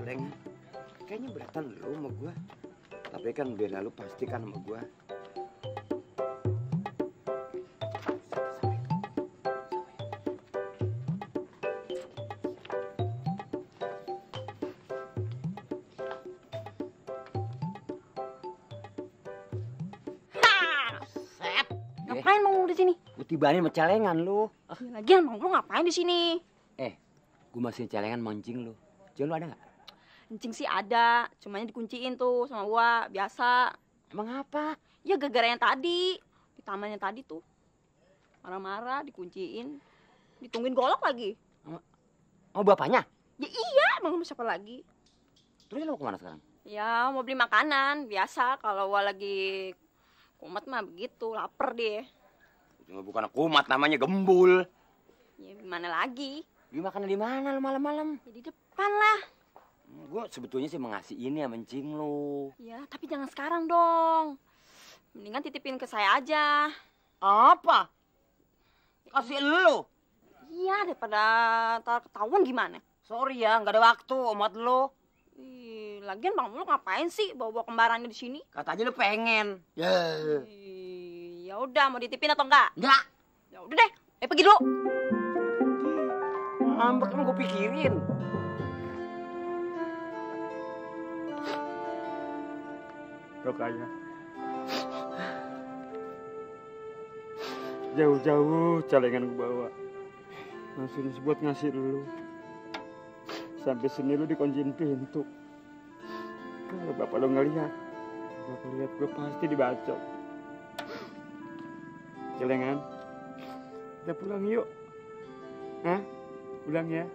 celengan. Kayaknya beratan lu sama gua. Tapi kan bela lu pasti kan sama gua. Ngapain mau di sini? Gua tibanin sama celengan lu. Ya, lagian mau lu ngapain di sini? Gua masih celengan mancing lu. Jangan lu ada nggak? Encing sih ada, cumanya dikunciin tuh sama gua, biasa. Emang apa? Ya gara-gara yang tadi, di tamannya tadi tuh. Marah-marah, dikunciin, ditungguin golok lagi. Oh bapaknya? Ya iya, emang siapa lagi? Terus lu mau kemana sekarang? Ya mau beli makanan, biasa kalau gua lagi kumat mah begitu, lapar dia. Itu bukan kumat, namanya gembul. Ya gimana lagi? Beli makanan di mana lu malam-malam? Ya di depan lah. Gue sebetulnya sih mengasih ini ya mencing lu. Ya tapi jangan sekarang dong. Mendingan titipin ke saya aja. Apa? Kasih lu? Iya, daripada ntar ketahuan gimana? Sorry ya, nggak ada waktu omat lu. Ih, lagian Bang Muluk ngapain sih bawa-bawa kembarannya di sini? Katanya lu pengen. Ya. Ya udah, mau dititipin atau enggak? Enggak. Ya udah deh, pergi dulu. Ngambek emang gue pikirin. Pokoknya jauh-jauh celengan gue bawa langsung buat ngasih lu. Sampai sini lu dikunciin pintu. Kalau bapak lu ngeliat gue pasti dibacok. Celengan, kita pulang yuk. Hah? Pulang ya.